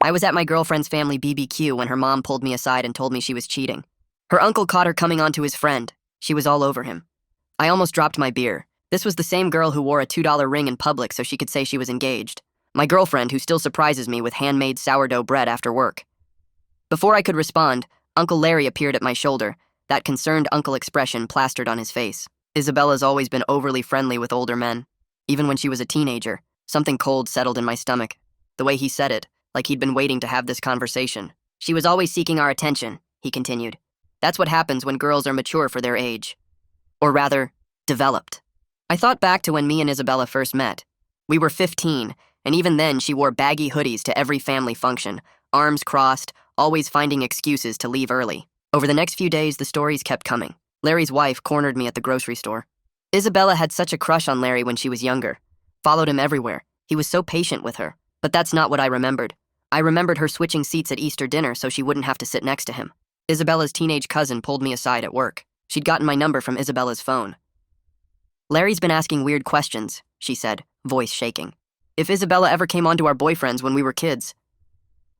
I was at my girlfriend's family BBQ when her mom pulled me aside and told me she was cheating. Her uncle caught her coming on to his friend. She was all over him. I almost dropped my beer. This was the same girl who wore a $2 ring in public so she could say she was engaged. My girlfriend, who still surprises me with handmade sourdough bread after work. Before I could respond, Uncle Larry appeared at my shoulder, that concerned uncle expression plastered on his face. Isabella's always been overly friendly with older men. Even when she was a teenager, something cold settled in my stomach. The way he said it, like he'd been waiting to have this conversation. She was always seeking our attention, he continued. That's what happens when girls are mature for their age. Or rather, developed. I thought back to when me and Isabella first met. We were 15, and even then she wore baggy hoodies to every family function, arms crossed, always finding excuses to leave early. Over the next few days, the stories kept coming. Larry's wife cornered me at the grocery store. Isabella had such a crush on Larry when she was younger. Followed him everywhere. He was so patient with her. But that's not what I remembered. I remembered her switching seats at Easter dinner so she wouldn't have to sit next to him. Isabella's teenage cousin pulled me aside at work. She'd gotten my number from Isabella's phone. Larry's been asking weird questions, she said, voice shaking. If Isabella ever came onto our boyfriends when we were kids.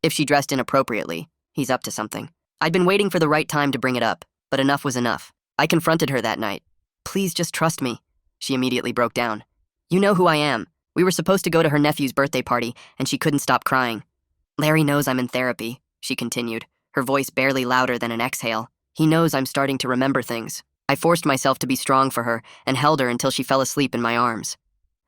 If she dressed inappropriately, he's up to something. I'd been waiting for the right time to bring it up, but enough was enough. I confronted her that night. Please just trust me. She immediately broke down. You know who I am. We were supposed to go to her nephew's birthday party, and she couldn't stop crying. Larry knows I'm in therapy, she continued, her voice barely louder than an exhale. He knows I'm starting to remember things. I forced myself to be strong for her and held her until she fell asleep in my arms.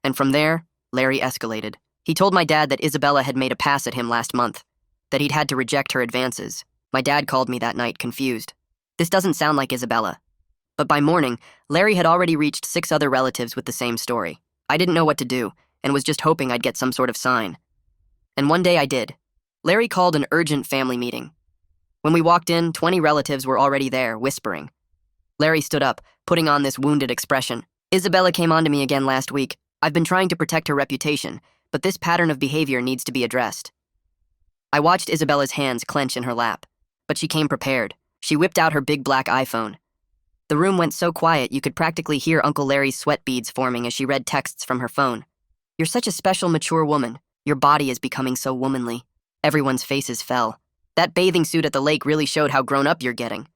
And from there, Larry escalated. He told my dad that Isabella had made a pass at him last month, that he'd had to reject her advances. My dad called me that night, confused. This doesn't sound like Isabella. But by morning, Larry had already reached 6 other relatives with the same story. I didn't know what to do, and was just hoping I'd get some sort of sign. And one day I did. Larry called an urgent family meeting. When we walked in, 20 relatives were already there, whispering. Larry stood up, putting on this wounded expression. Isabella came on to me again last week. I've been trying to protect her reputation, but this pattern of behavior needs to be addressed. I watched Isabella's hands clench in her lap, but she came prepared. She whipped out her big black iPhone. The room went so quiet you could practically hear Uncle Larry's sweat beads forming as she read texts from her phone. You're such a special, mature woman. Your body is becoming so womanly. Everyone's faces fell. That bathing suit at the lake really showed how grown up you're getting.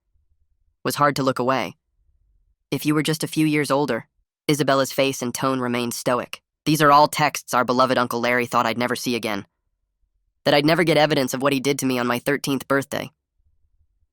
Was hard to look away. If you were just a few years older. Isabella's face and tone remained stoic. These are all texts our beloved Uncle Larry thought I'd never see again. That I'd never get evidence of what he did to me on my 13th birthday.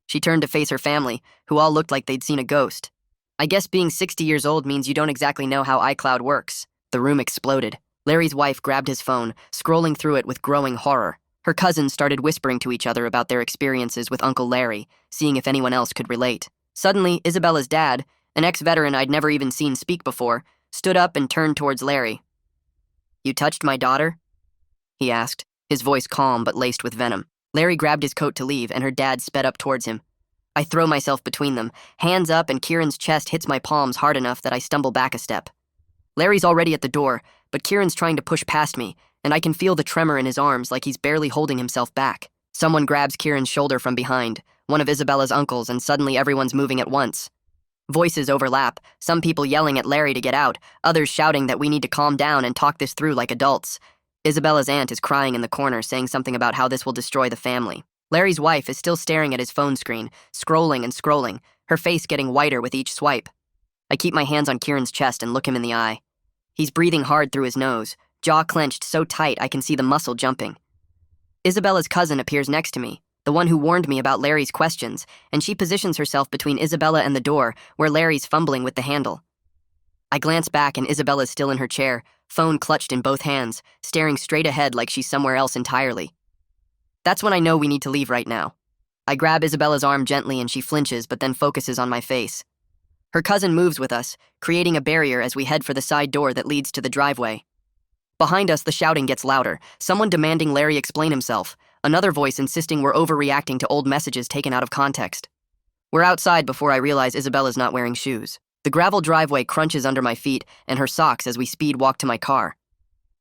She turned to face her family, who all looked like they'd seen a ghost. I guess being 60 years old means you don't exactly know how iCloud works. The room exploded. Larry's wife grabbed his phone, scrolling through it with growing horror. Her cousins started whispering to each other about their experiences with Uncle Larry, seeing if anyone else could relate. Suddenly, Isabella's dad, an ex-veteran I'd never even seen speak before, stood up and turned towards Larry. You touched my daughter? He asked, his voice calm but laced with venom. Larry grabbed his coat to leave, and her dad sped up towards him. I throw myself between them, hands up, and Kieran's chest hits my palms hard enough that I stumble back a step. Larry's already at the door, but Kieran's trying to push past me, and I can feel the tremor in his arms like he's barely holding himself back. Someone grabs Kieran's shoulder from behind, one of Isabella's uncles, and suddenly everyone's moving at once. Voices overlap, some people yelling at Larry to get out, others shouting that we need to calm down and talk this through like adults. Isabella's aunt is crying in the corner, saying something about how this will destroy the family. Larry's wife is still staring at his phone screen, scrolling and scrolling, her face getting whiter with each swipe. I keep my hands on Kieran's chest and look him in the eye. He's breathing hard through his nose, jaw clenched so tight I can see the muscle jumping. Isabella's cousin appears next to me, the one who warned me about Larry's questions, and she positions herself between Isabella and the door, where Larry's fumbling with the handle. I glance back and Isabella's still in her chair, phone clutched in both hands, staring straight ahead like she's somewhere else entirely. That's when I know we need to leave right now. I grab Isabella's arm gently and she flinches but then focuses on my face. Her cousin moves with us, creating a barrier as we head for the side door that leads to the driveway. Behind us, the shouting gets louder, someone demanding Larry explain himself, another voice insisting we're overreacting to old messages taken out of context. We're outside before I realize Isabella's not wearing shoes. The gravel driveway crunches under my feet and her socks as we speed walk to my car.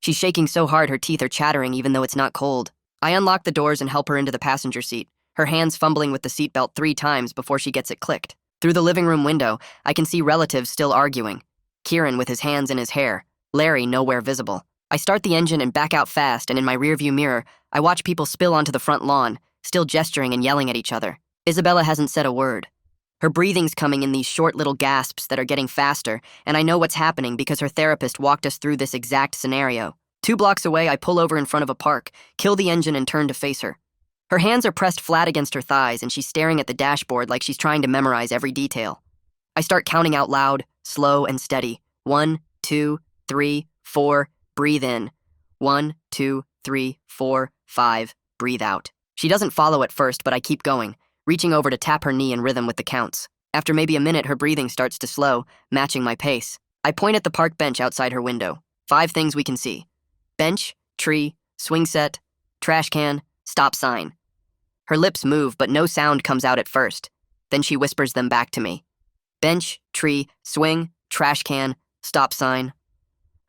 She's shaking so hard her teeth are chattering even though it's not cold. I unlock the doors and help her into the passenger seat, her hands fumbling with the seatbelt 3 times before she gets it clicked. Through the living room window, I can see relatives still arguing. Kieran with his hands in his hair, Larry nowhere visible. I start the engine and back out fast, and in my rearview mirror, I watch people spill onto the front lawn, still gesturing and yelling at each other. Isabella hasn't said a word. Her breathing's coming in these short little gasps that are getting faster, and I know what's happening because her therapist walked us through this exact scenario. 2 blocks away, I pull over in front of a park, kill the engine, and turn to face her. Her hands are pressed flat against her thighs, and she's staring at the dashboard like she's trying to memorize every detail. I start counting out loud, slow and steady. 1, 2, 3, 4, breathe in. 1, 2, 3, 4, 5, breathe out. She doesn't follow at first, but I keep going, reaching over to tap her knee in rhythm with the counts. After maybe a minute, her breathing starts to slow, matching my pace. I point at the park bench outside her window. 5 things we can see: bench, tree, swing set, trash can, stop sign. Her lips move, but no sound comes out at first. Then she whispers them back to me. Bench, tree, swing, trash can, stop sign.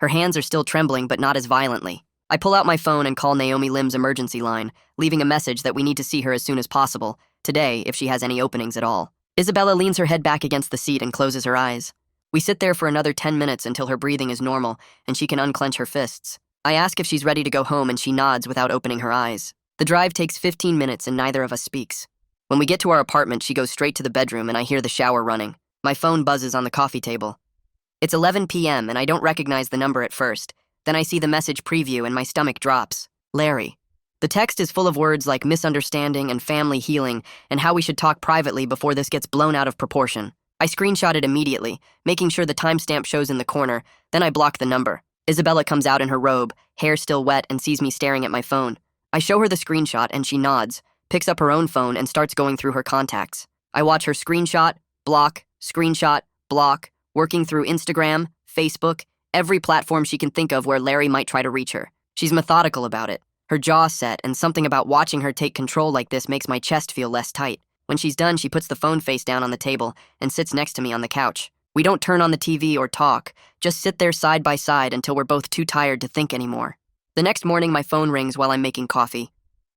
Her hands are still trembling, but not as violently. I pull out my phone and call Naomi Lim's emergency line, leaving a message that we need to see her as soon as possible, today if she has any openings at all. Isabella leans her head back against the seat and closes her eyes. We sit there for another 10 minutes until her breathing is normal and she can unclench her fists. I ask if she's ready to go home, and she nods without opening her eyes. The drive takes 15 minutes and neither of us speaks. When we get to our apartment, she goes straight to the bedroom and I hear the shower running. My phone buzzes on the coffee table. It's 11 p.m. and I don't recognize the number at first. Then I see the message preview and my stomach drops. Larry. The text is full of words like misunderstanding and family healing and how we should talk privately before this gets blown out of proportion. I screenshot it immediately, making sure the timestamp shows in the corner. Then I block the number. Isabella comes out in her robe, hair still wet, and sees me staring at my phone. I show her the screenshot and she nods, picks up her own phone and starts going through her contacts. I watch her screenshot, block, working through Instagram, Facebook, every platform she can think of where Larry might try to reach her. She's methodical about it, her jaw set, and something about watching her take control like this makes my chest feel less tight. When she's done, she puts the phone face down on the table and sits next to me on the couch. We don't turn on the TV or talk, just sit there side by side until we're both too tired to think anymore. The next morning, my phone rings while I'm making coffee.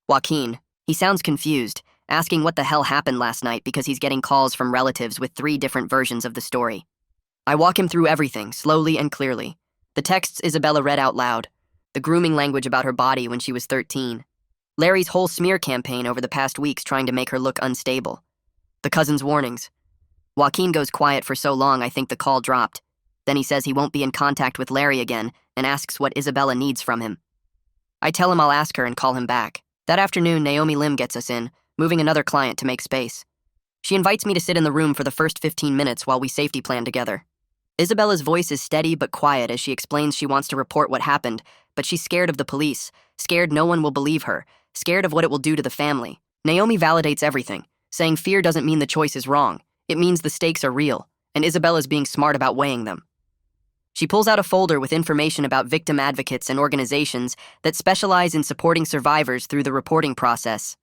Joaquin. He sounds confused, asking what the hell happened last night because he's getting calls from relatives with 3 different versions of the story. I walk him through everything, slowly and clearly. The texts Isabella read out loud, the grooming language about her body when she was 13. Larry's whole smear campaign over the past weeks trying to make her look unstable. The cousin's warnings. Joaquin goes quiet for so long I think the call dropped. Then he says he won't be in contact with Larry again and asks what Isabella needs from him. I tell him I'll ask her and call him back. That afternoon, Naomi Lim gets us in, moving another client to make space. She invites me to sit in the room for the first 15 minutes while we safety plan together. Isabella's voice is steady but quiet as she explains she wants to report what happened, but she's scared of the police, scared no one will believe her, scared of what it will do to the family. Naomi validates everything, saying fear doesn't mean the choice is wrong. It means the stakes are real, and Isabella's being smart about weighing them. She pulls out a folder with information about victim advocates and organizations that specialize in supporting survivors through the reporting process.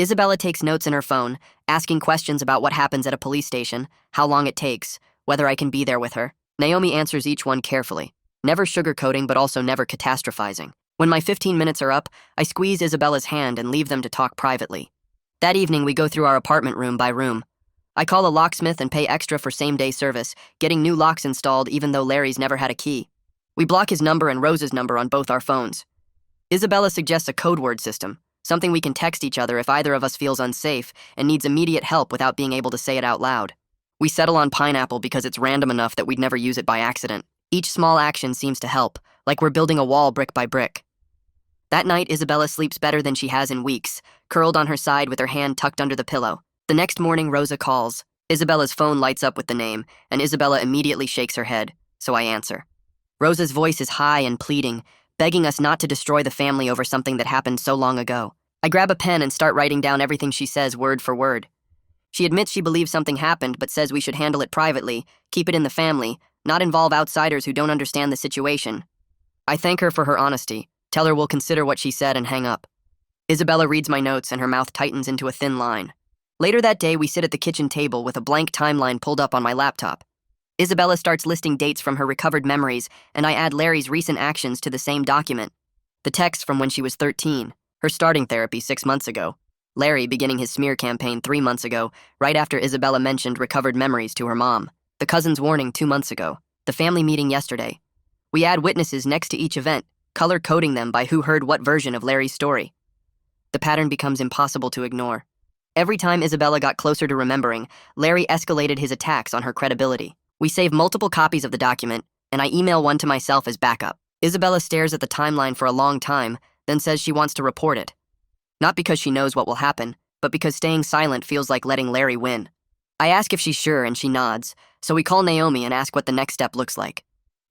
Isabella takes notes in her phone, asking questions about what happens at a police station, how long it takes, whether I can be there with her. Naomi answers each one carefully, never sugarcoating but also never catastrophizing. When my 15 minutes are up, I squeeze Isabella's hand and leave them to talk privately. That evening, we go through our apartment room by room. I call a locksmith and pay extra for same-day service, getting new locks installed even though Larry's never had a key. We block his number and Rose's number on both our phones. Isabella suggests a code word system, something we can text each other if either of us feels unsafe and needs immediate help without being able to say it out loud. We settle on pineapple because it's random enough that we'd never use it by accident. Each small action seems to help, like we're building a wall brick by brick. That night, Isabella sleeps better than she has in weeks, curled on her side with her hand tucked under the pillow. The next morning, Rosa calls. Isabella's phone lights up with the name, and Isabella immediately shakes her head, so I answer. Rosa's voice is high and pleading, begging us not to destroy the family over something that happened so long ago. I grab a pen and start writing down everything she says word for word. She admits she believes something happened but says we should handle it privately, keep it in the family, not involve outsiders who don't understand the situation. I thank her for her honesty, tell her we'll consider what she said and hang up. Isabella reads my notes and her mouth tightens into a thin line. Later that day, we sit at the kitchen table with a blank timeline pulled up on my laptop. Isabella starts listing dates from her recovered memories, and I add Larry's recent actions to the same document. The text from when she was 13, her starting therapy 6 months ago, Larry beginning his smear campaign 3 months ago, right after Isabella mentioned recovered memories to her mom, the cousin's warning 2 months ago, the family meeting yesterday. We add witnesses next to each event, color-coding them by who heard what version of Larry's story. The pattern becomes impossible to ignore. Every time Isabella got closer to remembering, Larry escalated his attacks on her credibility. We save multiple copies of the document, and I email one to myself as backup. Isabella stares at the timeline for a long time, then says she wants to report it. Not because she knows what will happen, but because staying silent feels like letting Larry win. I ask if she's sure, and she nods, so we call Naomi and ask what the next step looks like.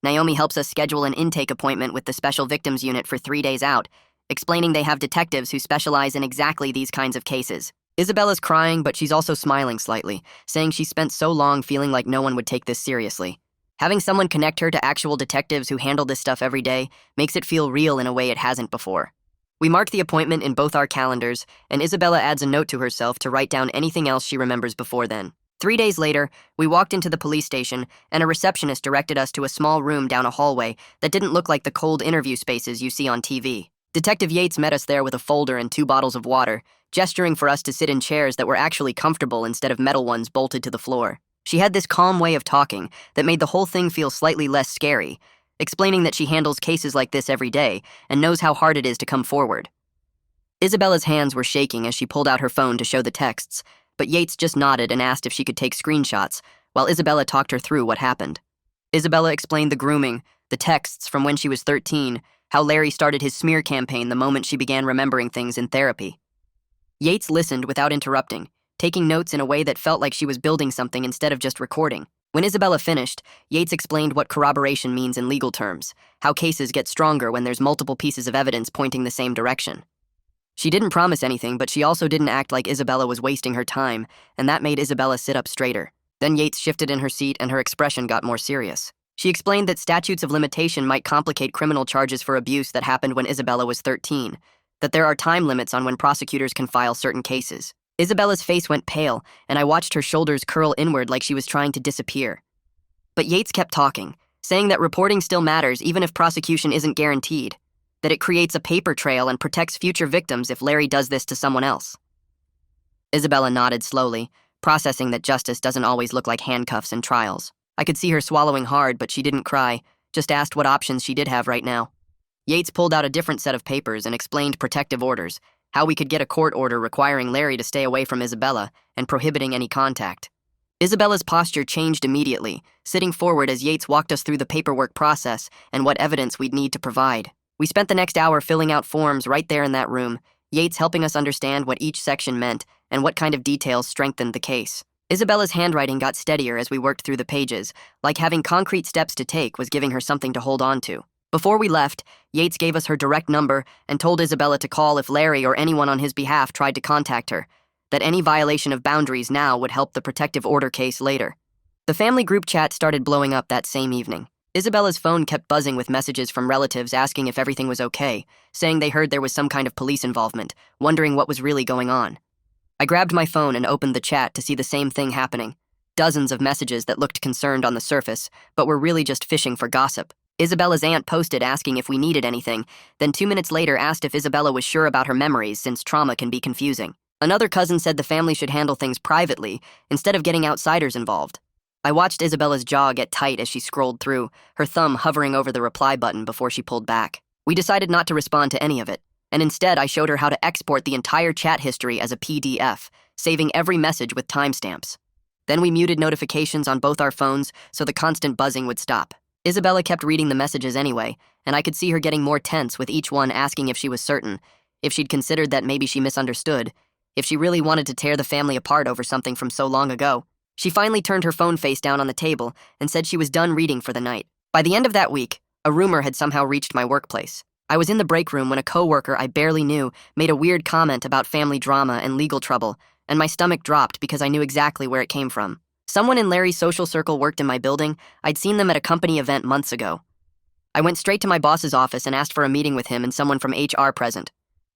Naomi helps us schedule an intake appointment with the Special Victims Unit for 3 days out, explaining they have detectives who specialize in exactly these kinds of cases. Isabella's crying, but she's also smiling slightly, saying she spent so long feeling like no one would take this seriously. Having someone connect her to actual detectives who handle this stuff every day makes it feel real in a way it hasn't before. We mark the appointment in both our calendars, and Isabella adds a note to herself to write down anything else she remembers before then. 3 days later, we walked into the police station, and a receptionist directed us to a small room down a hallway that didn't look like the cold interview spaces you see on TV. Detective Yates met us there with a folder and 2 bottles of water, gesturing for us to sit in chairs that were actually comfortable instead of metal ones bolted to the floor. She had this calm way of talking that made the whole thing feel slightly less scary, explaining that she handles cases like this every day and knows how hard it is to come forward. Isabella's hands were shaking as she pulled out her phone to show the texts, but Yates just nodded and asked if she could take screenshots, while Isabella talked her through what happened. Isabella explained the grooming, the texts from when she was 13, how Larry started his smear campaign the moment she began remembering things in therapy. Yates listened without interrupting, taking notes in a way that felt like she was building something instead of just recording. When Isabella finished, Yates explained what corroboration means in legal terms, how cases get stronger when there's multiple pieces of evidence pointing the same direction. She didn't promise anything, but she also didn't act like Isabella was wasting her time, and that made Isabella sit up straighter. Then Yates shifted in her seat and her expression got more serious. She explained that statutes of limitation might complicate criminal charges for abuse that happened when Isabella was 13, that there are time limits on when prosecutors can file certain cases. Isabella's face went pale, and I watched her shoulders curl inward like she was trying to disappear. But Yates kept talking, saying that reporting still matters even if prosecution isn't guaranteed, that it creates a paper trail and protects future victims if Larry does this to someone else. Isabella nodded slowly, processing that justice doesn't always look like handcuffs in trials. I could see her swallowing hard, but she didn't cry, just asked what options she did have right now. Yates pulled out a different set of papers and explained protective orders, how we could get a court order requiring Larry to stay away from Isabella and prohibiting any contact. Isabella's posture changed immediately, sitting forward as Yates walked us through the paperwork process and what evidence we'd need to provide. We spent the next hour filling out forms right there in that room, Yates helping us understand what each section meant and what kind of details strengthened the case. Isabella's handwriting got steadier as we worked through the pages, like having concrete steps to take was giving her something to hold on to. Before we left, Yates gave us her direct number and told Isabella to call if Larry or anyone on his behalf tried to contact her, that any violation of boundaries now would help the protective order case later. The family group chat started blowing up that same evening. Isabella's phone kept buzzing with messages from relatives asking if everything was okay, saying they heard there was some kind of police involvement, wondering what was really going on. I grabbed my phone and opened the chat to see the same thing happening. Dozens of messages that looked concerned on the surface, but were really just fishing for gossip. Isabella's aunt posted asking if we needed anything, then 2 minutes later asked if Isabella was sure about her memories since trauma can be confusing. Another cousin said the family should handle things privately instead of getting outsiders involved. I watched Isabella's jaw get tight as she scrolled through, her thumb hovering over the reply button before she pulled back. We decided not to respond to any of it, and instead I showed her how to export the entire chat history as a PDF, saving every message with timestamps. Then we muted notifications on both our phones so the constant buzzing would stop. Isabella kept reading the messages anyway, and I could see her getting more tense with each one asking if she was certain, if she'd considered that maybe she misunderstood, if she really wanted to tear the family apart over something from so long ago. She finally turned her phone face down on the table and said she was done reading for the night. By the end of that week, a rumor had somehow reached my workplace. I was in the break room when a coworker I barely knew made a weird comment about family drama and legal trouble, and my stomach dropped because I knew exactly where it came from. Someone in Larry's social circle worked in my building. I'd seen them at a company event months ago. I went straight to my boss's office and asked for a meeting with him and someone from HR present.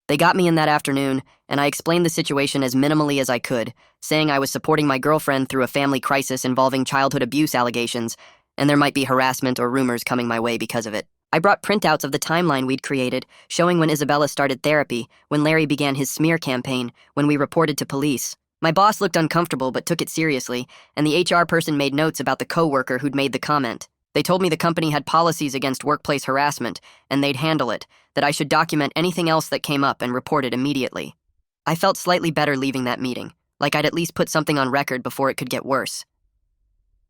They got me in that afternoon, and I explained the situation as minimally as I could, saying I was supporting my girlfriend through a family crisis involving childhood abuse allegations, and there might be harassment or rumors coming my way because of it. I brought printouts of the timeline we'd created, showing when Isabella started therapy, when Larry began his smear campaign, when we reported to police. My boss looked uncomfortable but took it seriously, and the HR person made notes about the coworker who'd made the comment. They told me the company had policies against workplace harassment, and they'd handle it, that I should document anything else that came up and report it immediately. I felt slightly better leaving that meeting, like I'd at least put something on record before it could get worse.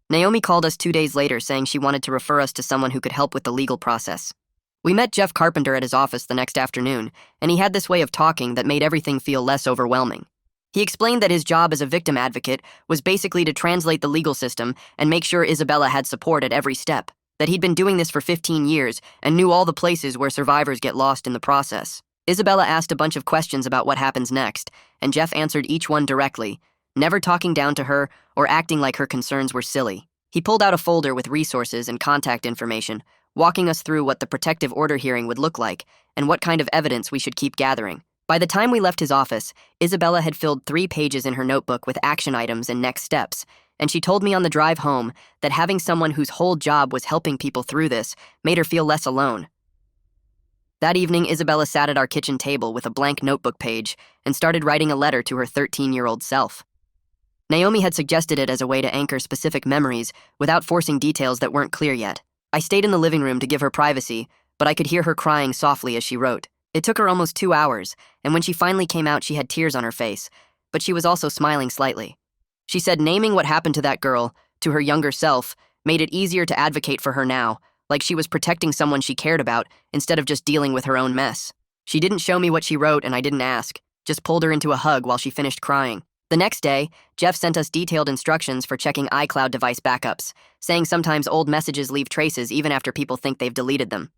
Naomi called us 2 days later saying she wanted to refer us to someone who could help with the legal process. We met Jeff Carpenter at his office the next afternoon, and he had this way of talking that made everything feel less overwhelming. He explained that his job as a victim advocate was basically to translate the legal system and make sure Isabella had support at every step, that he'd been doing this for 15 years and knew all the places where survivors get lost in the process. Isabella asked a bunch of questions about what happens next, and Jeff answered each one directly, never talking down to her or acting like her concerns were silly. He pulled out a folder with resources and contact information, walking us through what the protective order hearing would look like and what kind of evidence we should keep gathering. By the time we left his office, Isabella had filled 3 pages in her notebook with action items and next steps, and she told me on the drive home that having someone whose whole job was helping people through this made her feel less alone. That evening, Isabella sat at our kitchen table with a blank notebook page and started writing a letter to her 13-year-old self. Naomi had suggested it as a way to anchor specific memories without forcing details that weren't clear yet. I stayed in the living room to give her privacy, but I could hear her crying softly as she wrote. It took her almost 2 hours, and when she finally came out, she had tears on her face, but she was also smiling slightly. She said naming what happened to that girl, to her younger self, made it easier to advocate for her now, like she was protecting someone she cared about instead of just dealing with her own mess. She didn't show me what she wrote, and I didn't ask, just pulled her into a hug while she finished crying. The next day, Jeff sent us detailed instructions for checking iCloud device backups, saying sometimes old messages leave traces even after people think they've deleted them.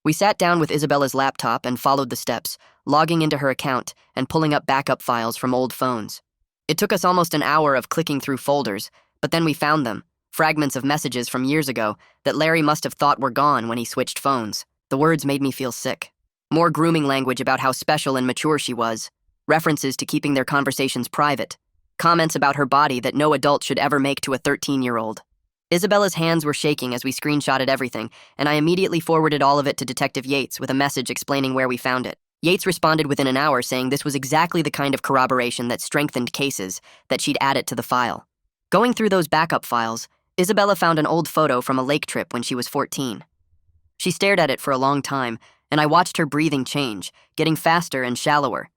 We sat down with Isabella's laptop and followed the steps, logging into her account and pulling up backup files from old phones. It took us almost an hour of clicking through folders, but then we found them, fragments of messages from years ago that Larry must have thought were gone when he switched phones. The words made me feel sick. More grooming language about how special and mature she was, references to keeping their conversations private, comments about her body that no adult should ever make to a 13-year-old. Isabella's hands were shaking as we screenshotted everything, and I immediately forwarded all of it to Detective Yates with a message explaining where we found it. Yates responded within an hour saying this was exactly the kind of corroboration that strengthened cases, that she'd add it to the file. Going through those backup files, Isabella found an old photo from a lake trip when she was 14. She stared at it for a long time, and I watched her breathing change, getting faster and shallower.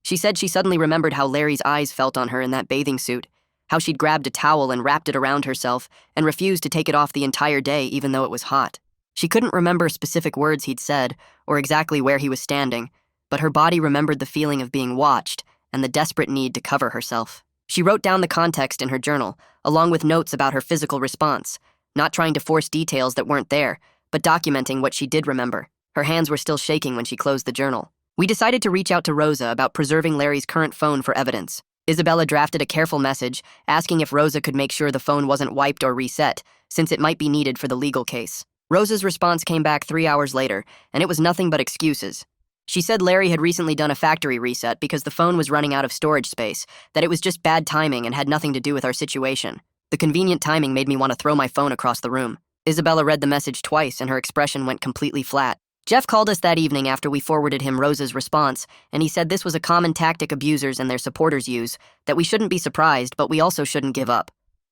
She said she suddenly remembered how Larry's eyes felt on her in that bathing suit, how she'd grabbed a towel and wrapped it around herself and refused to take it off the entire day even though it was hot. She couldn't remember specific words he'd said or exactly where he was standing, but her body remembered the feeling of being watched and the desperate need to cover herself. She wrote down the context in her journal, along with notes about her physical response, not trying to force details that weren't there, but documenting what she did remember. Her hands were still shaking when she closed the journal. We decided to reach out to Rosa about preserving Larry's current phone for evidence. Isabella drafted a careful message asking if Rosa could make sure the phone wasn't wiped or reset, since it might be needed for the legal case. Rosa's response came back 3 hours later, and it was nothing but excuses. She said Larry had recently done a factory reset because the phone was running out of storage space, that it was just bad timing and had nothing to do with our situation. The convenient timing made me want to throw my phone across the room. Isabella read the message twice, and her expression went completely flat. Jeff called us that evening after we forwarded him Rosa's response, and he said this was a common tactic abusers and their supporters use, that we shouldn't be surprised, but we also shouldn't give up.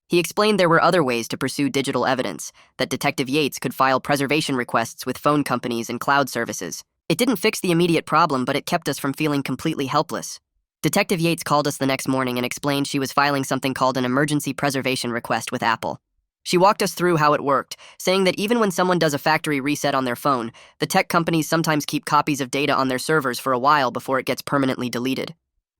He explained there were other ways to pursue digital evidence, that Detective Yates could file preservation requests with phone companies and cloud services. It didn't fix the immediate problem, but it kept us from feeling completely helpless. Detective Yates called us the next morning and explained she was filing something called an emergency preservation request with Apple. She walked us through how it worked, saying that even when someone does a factory reset on their phone, the tech companies sometimes keep copies of data on their servers for a while before it gets permanently deleted.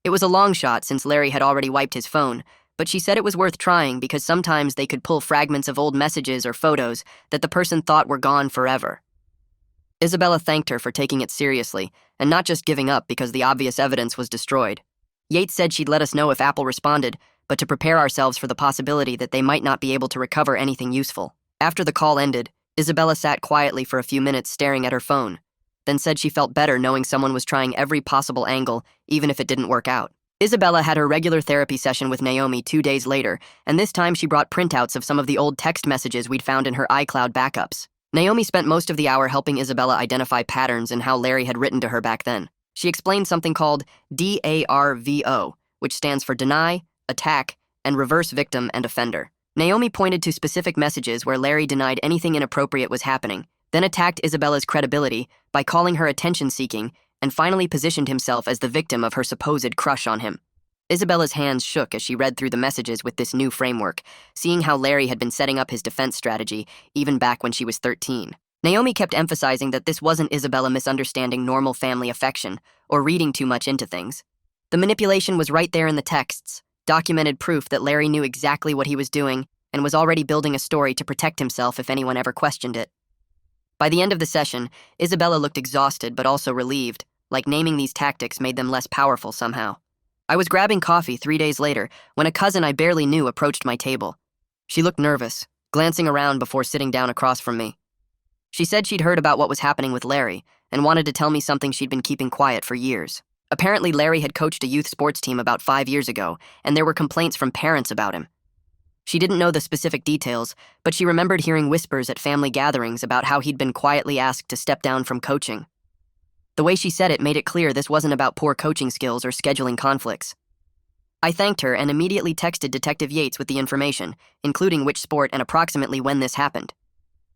It was a long shot since Larry had already wiped his phone, but she said it was worth trying because sometimes they could pull fragments of old messages or photos that the person thought were gone forever. Isabella thanked her for taking it seriously, and not just giving up because the obvious evidence was destroyed. Yates said she'd let us know if Apple responded, but to prepare ourselves for the possibility that they might not be able to recover anything useful. After the call ended, Isabella sat quietly for a few minutes staring at her phone, then said she felt better knowing someone was trying every possible angle, even if it didn't work out. Isabella had her regular therapy session with Naomi 2 days later, and this time she brought printouts of some of the old text messages we'd found in her iCloud backups. Naomi spent most of the hour helping Isabella identify patterns in how Larry had written to her back then. She explained something called DARVO, which stands for deny, attack, and reverse victim and offender. Naomi pointed to specific messages where Larry denied anything inappropriate was happening, then attacked Isabella's credibility by calling her attention-seeking, and finally positioned himself as the victim of her supposed crush on him. Isabella's hands shook as she read through the messages with this new framework, seeing how Larry had been setting up his defense strategy even back when she was 13. Naomi kept emphasizing that this wasn't Isabella misunderstanding normal family affection or reading too much into things. The manipulation was right there in the texts, documented proof that Larry knew exactly what he was doing and was already building a story to protect himself if anyone ever questioned it. By the end of the session, Isabella looked exhausted but also relieved, like naming these tactics made them less powerful somehow. I was grabbing coffee 3 days later when a cousin I barely knew approached my table. She looked nervous, glancing around before sitting down across from me. She said she'd heard about what was happening with Larry and wanted to tell me something she'd been keeping quiet for years. Apparently, Larry had coached a youth sports team about 5 years ago, and there were complaints from parents about him. She didn't know the specific details, but she remembered hearing whispers at family gatherings about how he'd been quietly asked to step down from coaching. The way she said it made it clear this wasn't about poor coaching skills or scheduling conflicts. I thanked her and immediately texted Detective Yates with the information, including which sport and approximately when this happened.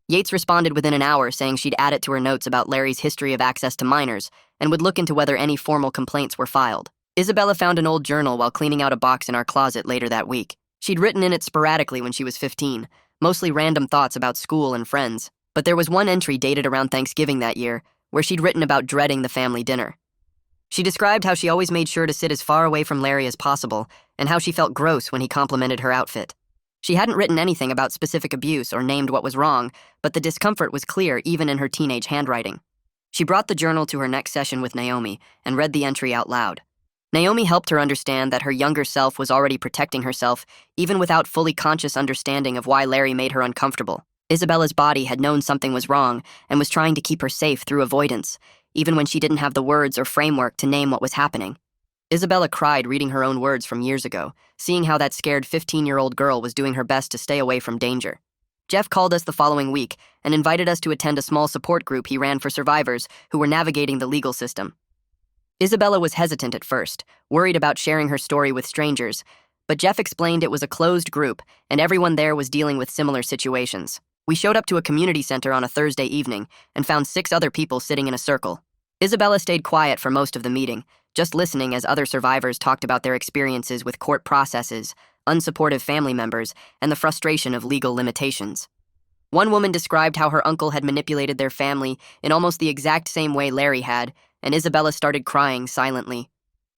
Yates responded within an hour saying she'd add it to her notes about Larry's history of access to minors and would look into whether any formal complaints were filed. Isabella found an old journal while cleaning out a box in our closet later that week. She'd written in it sporadically when she was 15, mostly random thoughts about school and friends, but there was one entry dated around Thanksgiving that year where she'd written about dreading the family dinner. She described how she always made sure to sit as far away from Larry as possible and how she felt gross when he complimented her outfit. She hadn't written anything about specific abuse or named what was wrong, but the discomfort was clear even in her teenage handwriting. She brought the journal to her next session with Naomi and read the entry out loud. Naomi helped her understand that her younger self was already protecting herself, even without fully conscious understanding of why Larry made her uncomfortable. Isabella's body had known something was wrong and was trying to keep her safe through avoidance, even when she didn't have the words or framework to name what was happening. Isabella cried reading her own words from years ago, seeing how that scared 15-year-old girl was doing her best to stay away from danger. Jeff called us the following week and invited us to attend a small support group he ran for survivors who were navigating the legal system. Isabella was hesitant at first, worried about sharing her story with strangers, but Jeff explained it was a closed group and everyone there was dealing with similar situations. We showed up to a community center on a Thursday evening and found 6 other people sitting in a circle. Isabella stayed quiet for most of the meeting, just listening as other survivors talked about their experiences with court processes, unsupportive family members, and the frustration of legal limitations. One woman described how her uncle had manipulated their family in almost the exact same way Larry had, and Isabella started crying silently.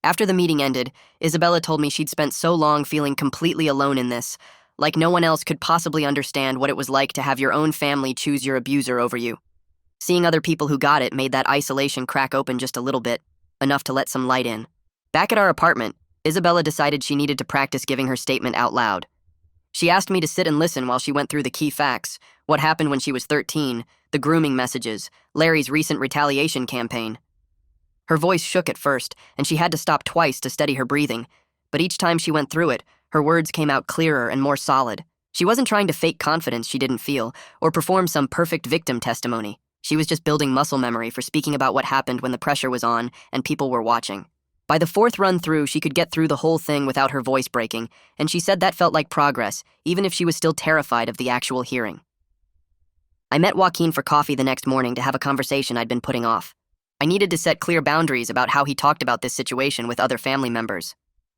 After the meeting ended, Isabella told me she'd spent so long feeling completely alone in this, like no one else could possibly understand what it was like to have your own family choose your abuser over you. Seeing other people who got it made that isolation crack open just a little bit, enough to let some light in. Back at our apartment, Isabella decided she needed to practice giving her statement out loud. She asked me to sit and listen while she went through the key facts, what happened when she was 13, the grooming messages, Larry's recent retaliation campaign. Her voice shook at first, and she had to stop twice to steady her breathing, but each time she went through it, her words came out clearer and more solid. She wasn't trying to fake confidence she didn't feel, or perform some perfect victim testimony. She was just building muscle memory for speaking about what happened when the pressure was on and people were watching. By the 4th run through, she could get through the whole thing without her voice breaking, and she said that felt like progress, even if she was still terrified of the actual hearing. I met Joaquin for coffee the next morning to have a conversation I'd been putting off. I needed to set clear boundaries about how he talked about this situation with other family members.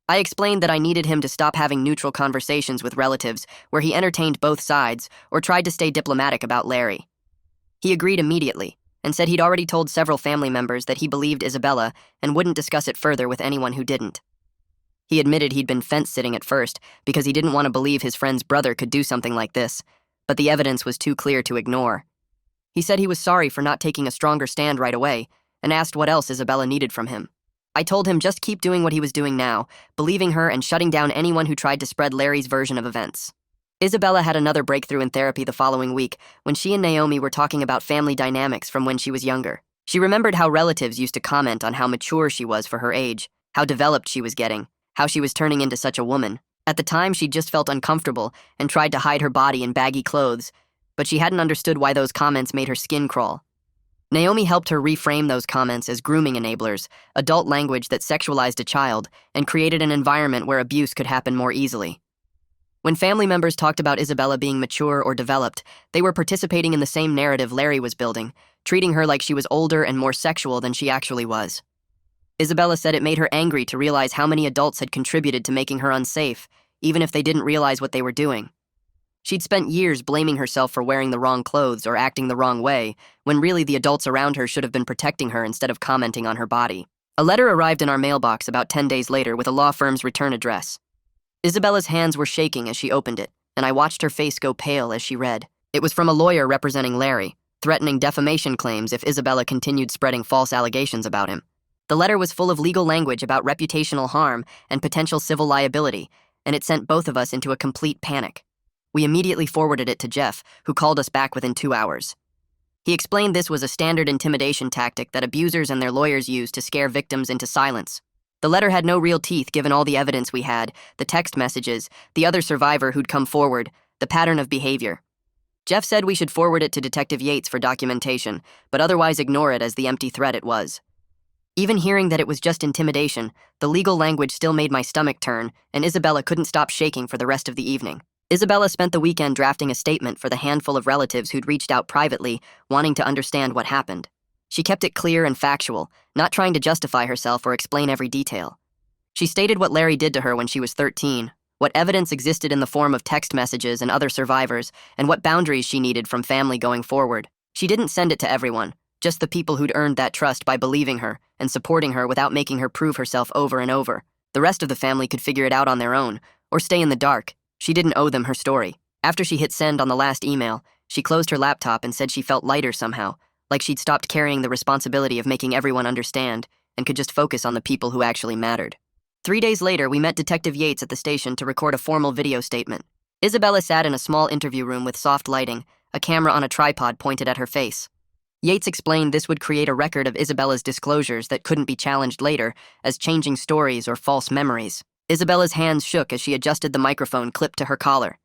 I explained that I needed him to stop having neutral conversations with relatives where he entertained both sides or tried to stay diplomatic about Larry. He agreed immediately and said he'd already told several family members that he believed Isabella and wouldn't discuss it further with anyone who didn't. He admitted he'd been fence-sitting at first because he didn't want to believe his friend's brother could do something like this, but the evidence was too clear to ignore. He said he was sorry for not taking a stronger stand right away and asked what else Isabella needed from him. I told him just keep doing what he was doing now, believing her and shutting down anyone who tried to spread Larry's version of events. Isabella had another breakthrough in therapy the following week when she and Naomi were talking about family dynamics from when she was younger. She remembered how relatives used to comment on how mature she was for her age, how developed she was getting, how she was turning into such a woman. At the time, she just felt uncomfortable and tried to hide her body in baggy clothes, but she hadn't understood why those comments made her skin crawl. Naomi helped her reframe those comments as grooming enablers, adult language that sexualized a child and created an environment where abuse could happen more easily. When family members talked about Isabella being mature or developed, they were participating in the same narrative Larry was building, treating her like she was older and more sexual than she actually was. Isabella said it made her angry to realize how many adults had contributed to making her unsafe, even if they didn't realize what they were doing. She'd spent years blaming herself for wearing the wrong clothes or acting the wrong way, when really the adults around her should have been protecting her instead of commenting on her body. A letter arrived in our mailbox about 10 days later with a law firm's return address. Isabella's hands were shaking as she opened it, and I watched her face go pale as she read. It was from a lawyer representing Larry, threatening defamation claims if Isabella continued spreading false allegations about him. The letter was full of legal language about reputational harm and potential civil liability, and it sent both of us into a complete panic. We immediately forwarded it to Jeff, who called us back within 2 hours. He explained this was a standard intimidation tactic that abusers and their lawyers use to scare victims into silence. The letter had no real teeth given all the evidence we had, the text messages, the other survivor who'd come forward, the pattern of behavior. Jeff said we should forward it to Detective Yates for documentation, but otherwise ignore it as the empty threat it was. Even hearing that it was just intimidation, the legal language still made my stomach turn, and Isabella couldn't stop shaking for the rest of the evening. Isabella spent the weekend drafting a statement for the handful of relatives who'd reached out privately, wanting to understand what happened. She kept it clear and factual, not trying to justify herself or explain every detail. She stated what Larry did to her when she was 13, what evidence existed in the form of text messages and other survivors, and what boundaries she needed from family going forward. She didn't send it to everyone, just the people who'd earned that trust by believing her and supporting her without making her prove herself over and over. The rest of the family could figure it out on their own, or stay in the dark. She didn't owe them her story. After she hit send on the last email, she closed her laptop and said she felt lighter somehow, like she'd stopped carrying the responsibility of making everyone understand and could just focus on the people who actually mattered. 3 days later, we met Detective Yates at the station to record a formal video statement. Isabella sat in a small interview room with soft lighting, a camera on a tripod pointed at her face. Yates explained this would create a record of Isabella's disclosures that couldn't be challenged later as changing stories or false memories. Isabella's hands shook as she adjusted the microphone clipped to her collar.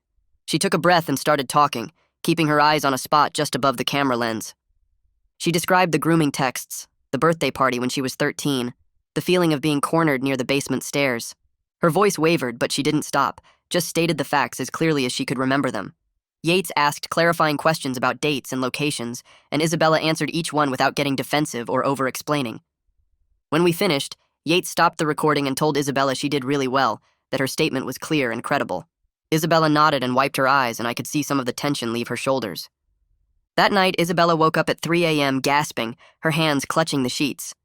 She took a breath and started talking, keeping her eyes on a spot just above the camera lens. She described the grooming texts, the birthday party when she was 13, the feeling of being cornered near the basement stairs. Her voice wavered, but she didn't stop, just stated the facts as clearly as she could remember them. Yates asked clarifying questions about dates and locations, and Isabella answered each one without getting defensive or over-explaining. When we finished, Yates stopped the recording and told Isabella she did really well, that her statement was clear and credible. Isabella nodded and wiped her eyes, and I could see some of the tension leave her shoulders. That night, Isabella woke up at 3 a.m. gasping, her hands clutching the sheets.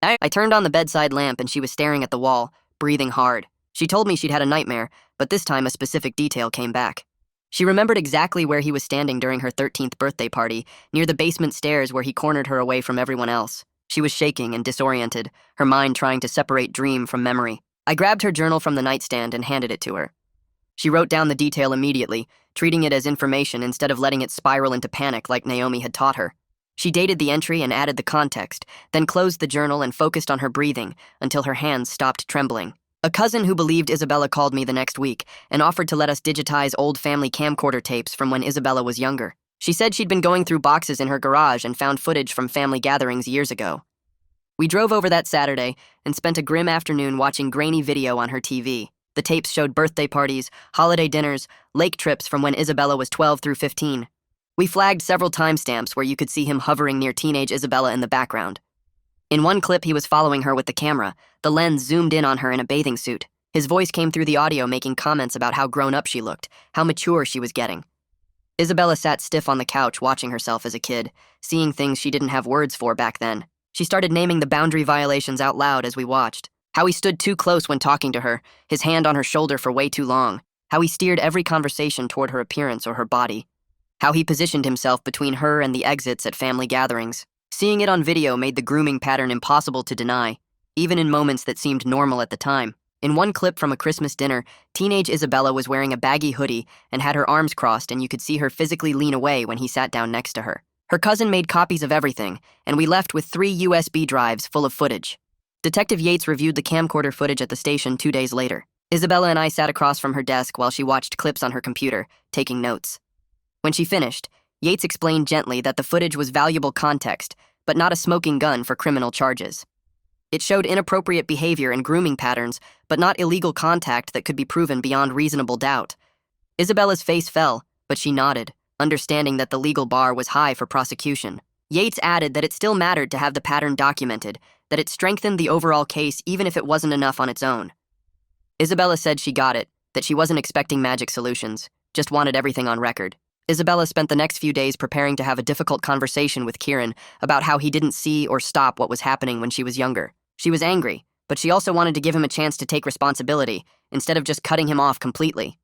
I turned on the bedside lamp and she was staring at the wall, breathing hard. She told me she'd had a nightmare, but this time a specific detail came back. She remembered exactly where he was standing during her 13th birthday party, near the basement stairs where he cornered her away from everyone else. She was shaking and disoriented, her mind trying to separate dream from memory. I grabbed her journal from the nightstand and handed it to her. She wrote down the detail immediately, treating it as information instead of letting it spiral into panic like Naomi had taught her. She dated the entry and added the context, then closed the journal and focused on her breathing until her hands stopped trembling. A cousin who believed Isabella called me the next week and offered to let us digitize old family camcorder tapes from when Isabella was younger. She said she'd been going through boxes in her garage and found footage from family gatherings years ago. We drove over that Saturday and spent a grim afternoon watching grainy video on her TV. The tapes showed birthday parties, holiday dinners, lake trips from when Isabella was 12 through 15. We flagged several timestamps where you could see him hovering near teenage Isabella in the background. In one clip, he was following her with the camera. The lens zoomed in on her in a bathing suit. His voice came through the audio making comments about how grown up she looked, how mature she was getting. Isabella sat stiff on the couch watching herself as a kid, seeing things she didn't have words for back then. She started naming the boundary violations out loud as we watched. How he stood too close when talking to her, his hand on her shoulder for way too long. How he steered every conversation toward her appearance or her body. How he positioned himself between her and the exits at family gatherings. Seeing it on video made the grooming pattern impossible to deny, even in moments that seemed normal at the time. In one clip from a Christmas dinner, teenage Isabella was wearing a baggy hoodie and had her arms crossed, and you could see her physically lean away when he sat down next to her. Her cousin made copies of everything, and we left with 3 USB drives full of footage. Detective Yates reviewed the camcorder footage at the station 2 days later. Isabella and I sat across from her desk while she watched clips on her computer, taking notes. When she finished, Yates explained gently that the footage was valuable context, but not a smoking gun for criminal charges. It showed inappropriate behavior and grooming patterns, but not illegal contact that could be proven beyond reasonable doubt. Isabella's face fell, but she nodded, understanding that the legal bar was high for prosecution. Yates added that it still mattered to have the pattern documented, that it strengthened the overall case even if it wasn't enough on its own. Isabella said she got it, that she wasn't expecting magic solutions, just wanted everything on record. Isabella spent the next few days preparing to have a difficult conversation with Kieran about how he didn't see or stop what was happening when she was younger. She was angry, but she also wanted to give him a chance to take responsibility, instead of just cutting him off completely.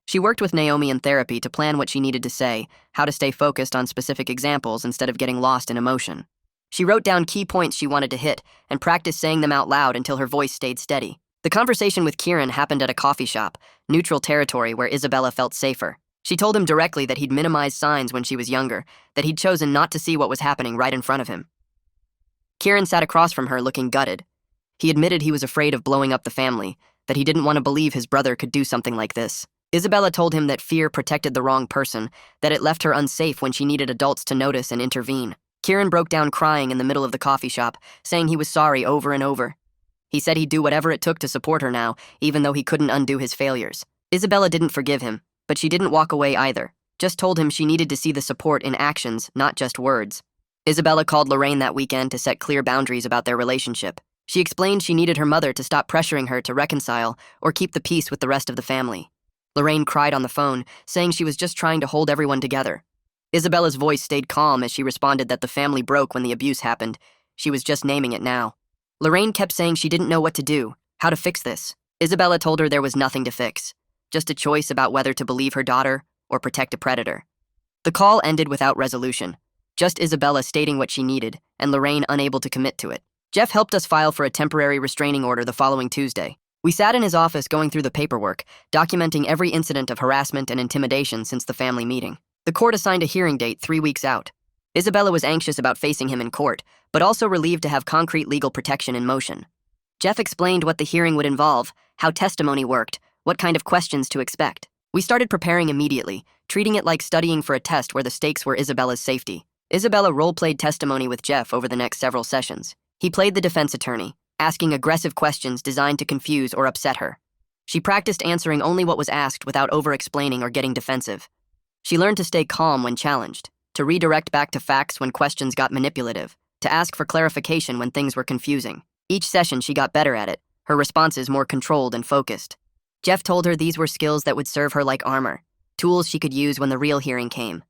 She worked with Naomi in therapy to plan what she needed to say, how to stay focused on specific examples instead of getting lost in emotion. She wrote down key points she wanted to hit and practiced saying them out loud until her voice stayed steady. The conversation with Kieran happened at a coffee shop, neutral territory where Isabella felt safer. She told him directly that he'd minimized signs when she was younger, that he'd chosen not to see what was happening right in front of him. Kieran sat across from her looking gutted. He admitted he was afraid of blowing up the family, that he didn't want to believe his brother could do something like this. Isabella told him that fear protected the wrong person, that it left her unsafe when she needed adults to notice and intervene. Kieran broke down crying in the middle of the coffee shop, saying he was sorry over and over. He said he'd do whatever it took to support her now, even though he couldn't undo his failures. Isabella didn't forgive him, but she didn't walk away either, just told him she needed to see the support in actions, not just words. Isabella called Lorraine that weekend to set clear boundaries about their relationship. She explained she needed her mother to stop pressuring her to reconcile or keep the peace with the rest of the family. Lorraine cried on the phone, saying she was just trying to hold everyone together. Isabella's voice stayed calm as she responded that the family broke when the abuse happened. She was just naming it now. Lorraine kept saying she didn't know what to do, how to fix this. Isabella told her there was nothing to fix, just a choice about whether to believe her daughter or protect a predator. The call ended without resolution, just Isabella stating what she needed and Lorraine unable to commit to it. Jeff helped us file for a temporary restraining order the following Tuesday. We sat in his office going through the paperwork, documenting every incident of harassment and intimidation since the family meeting. The court assigned a hearing date 3 weeks out. Isabella was anxious about facing him in court, but also relieved to have concrete legal protection in motion. Jeff explained what the hearing would involve, how testimony worked, what kind of questions to expect. We started preparing immediately, treating it like studying for a test where the stakes were Isabella's safety. Isabella role-played testimony with Jeff over the next several sessions. He played the defense attorney, asking aggressive questions designed to confuse or upset her. She practiced answering only what was asked without over-explaining or getting defensive. She learned to stay calm when challenged, to redirect back to facts when questions got manipulative, to ask for clarification when things were confusing. Each session she got better at it, her responses more controlled and focused. Jeff told her these were skills that would serve her like armor, tools she could use when the real hearing came.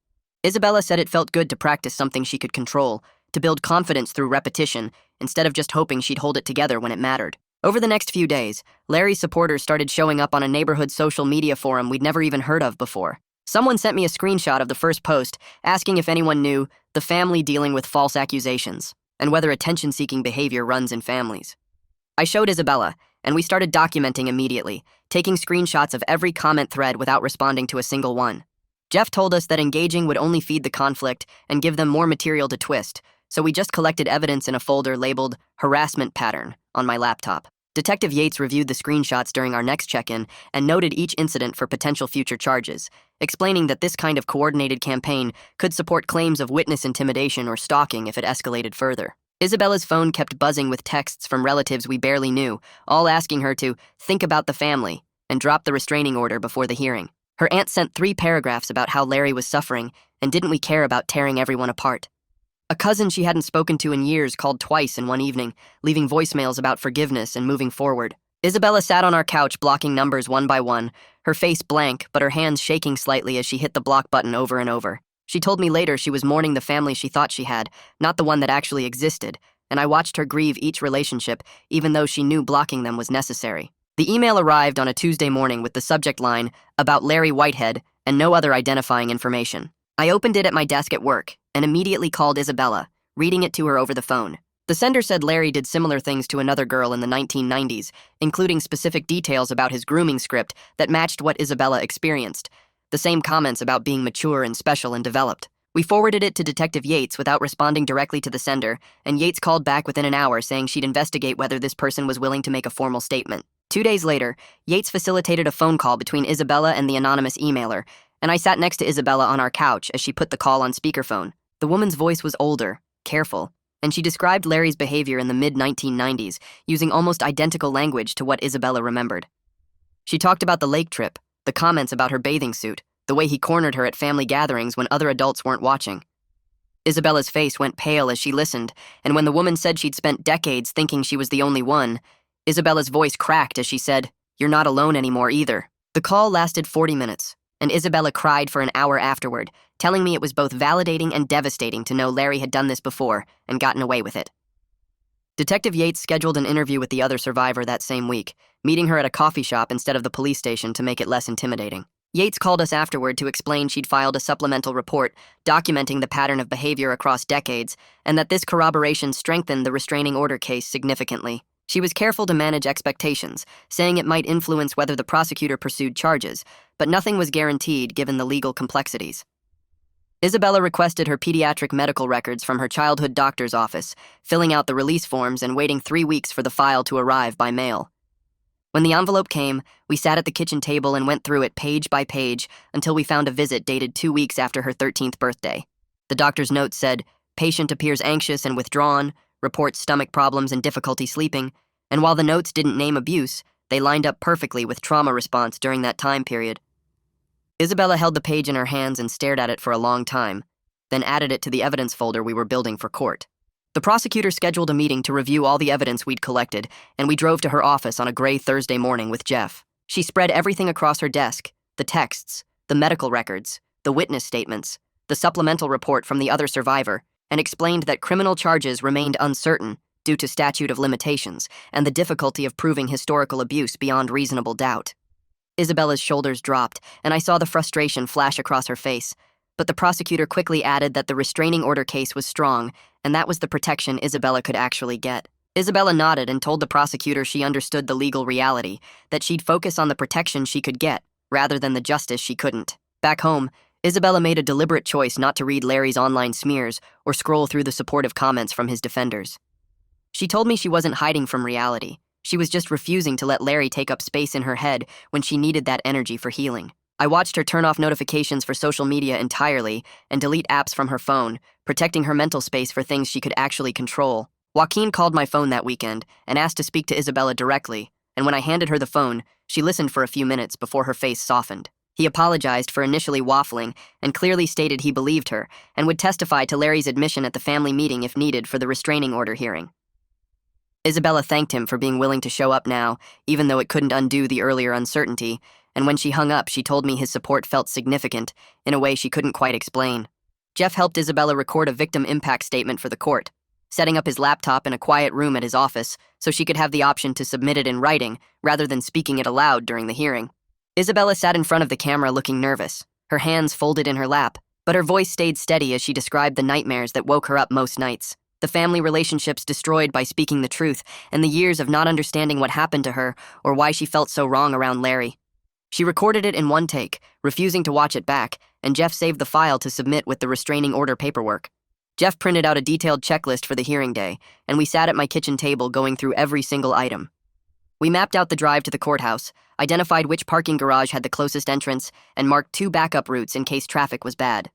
Isabella said it felt good to practice something she could control, to build confidence through repetition, instead of just hoping she'd hold it together when it mattered. Over the next few days, Larry's supporters started showing up on a neighborhood social media forum we'd never even heard of before. Someone sent me a screenshot of the first post, asking if anyone knew the family dealing with false accusations, and whether attention-seeking behavior runs in families. I showed Isabella, and we started documenting immediately, taking screenshots of every comment thread without responding to a single one. Jeff told us that engaging would only feed the conflict and give them more material to twist, so we just collected evidence in a folder labeled harassment pattern on my laptop. Detective Yates reviewed the screenshots during our next check-in and noted each incident for potential future charges, explaining that this kind of coordinated campaign could support claims of witness intimidation or stalking if it escalated further. Isabella's phone kept buzzing with texts from relatives we barely knew, all asking her to think about the family and drop the restraining order before the hearing. Her aunt sent 3 paragraphs about how Larry was suffering and didn't we care about tearing everyone apart. A cousin she hadn't spoken to in years called twice in one evening, leaving voicemails about forgiveness and moving forward. Isabella sat on our couch blocking numbers one by one, her face blank but her hands shaking slightly as she hit the block button over and over. She told me later she was mourning the family she thought she had, not the one that actually existed, and I watched her grieve each relationship, even though she knew blocking them was necessary. The email arrived on a Tuesday morning with the subject line, "About Larry Whitehead," and no other identifying information. I opened it at my desk at work and immediately called Isabella, reading it to her over the phone. The sender said Larry did similar things to another girl in the 1990s, including specific details about his grooming script that matched what Isabella experienced, the same comments about being mature and special and developed. We forwarded it to Detective Yates without responding directly to the sender, and Yates called back within an hour saying she'd investigate whether this person was willing to make a formal statement. 2 days later, Yates facilitated a phone call between Isabella and the anonymous emailer, and I sat next to Isabella on our couch as she put the call on speakerphone. The woman's voice was older, careful, and she described Larry's behavior in the mid-1990s, using almost identical language to what Isabella remembered. She talked about the lake trip, the the comments about her bathing suit, the way he cornered her at family gatherings when other adults weren't watching. Isabella's face went pale as she listened, and when the woman said she'd spent decades thinking she was the only one, Isabella's voice cracked as she said, "You're not alone anymore either." The call lasted 40 minutes, and Isabella cried for an hour afterward, telling me it was both validating and devastating to know Larry had done this before and gotten away with it. Detective Yates scheduled an interview with the other survivor that same week, meeting her at a coffee shop instead of the police station to make it less intimidating. Yates called us afterward to explain she'd filed a supplemental report documenting the pattern of behavior across decades and that this corroboration strengthened the restraining order case significantly. She was careful to manage expectations, saying it might influence whether the prosecutor pursued charges, but nothing was guaranteed given the legal complexities. Isabella requested her pediatric medical records from her childhood doctor's office, filling out the release forms and waiting 3 weeks for the file to arrive by mail. When the envelope came, we sat at the kitchen table and went through it page by page until we found a visit dated 2 weeks after her 13th birthday. The doctor's note said, "Patient appears anxious and withdrawn, reports stomach problems and difficulty sleeping," and while the notes didn't name abuse, they lined up perfectly with trauma response during that time period. Isabella held the page in her hands and stared at it for a long time, then added it to the evidence folder we were building for court. The prosecutor scheduled a meeting to review all the evidence we'd collected, and we drove to her office on a gray Thursday morning with Jeff. She spread everything across her desk, the texts, the medical records, the witness statements, the supplemental report from the other survivor, and explained that criminal charges remained uncertain due to statute of limitations and the difficulty of proving historical abuse beyond reasonable doubt. Isabella's shoulders dropped, and I saw the frustration flash across her face, but the prosecutor quickly added that the restraining order case was strong, and that was the protection Isabella could actually get. Isabella nodded and told the prosecutor she understood the legal reality, that she'd focus on the protection she could get, rather than the justice she couldn't. Back home, Isabella made a deliberate choice not to read Larry's online smears or scroll through the supportive comments from his defenders. She told me she wasn't hiding from reality. She was just refusing to let Larry take up space in her head when she needed that energy for healing. I watched her turn off notifications for social media entirely and delete apps from her phone, protecting her mental space for things she could actually control. Joaquin called my phone that weekend and asked to speak to Isabella directly, and when I handed her the phone, she listened for a few minutes before her face softened. He apologized for initially waffling and clearly stated he believed her and would testify to Larry's admission at the family meeting if needed for the restraining order hearing. Isabella thanked him for being willing to show up now, even though it couldn't undo the earlier uncertainty, and when she hung up, she told me his support felt significant, in a way she couldn't quite explain. Jeff helped Isabella record a victim impact statement for the court, setting up his laptop in a quiet room at his office so she could have the option to submit it in writing rather than speaking it aloud during the hearing. Isabella sat in front of the camera looking nervous, her hands folded in her lap, but her voice stayed steady as she described the nightmares that woke her up most nights. The family relationships destroyed by speaking the truth, and the years of not understanding what happened to her or why she felt so wrong around Larry. She recorded it in one take, refusing to watch it back, and Jeff saved the file to submit with the restraining order paperwork. Jeff printed out a detailed checklist for the hearing day, and we sat at my kitchen table going through every single item. We mapped out the drive to the courthouse, identified which parking garage had the closest entrance, and marked 2 backup routes in case traffic was bad.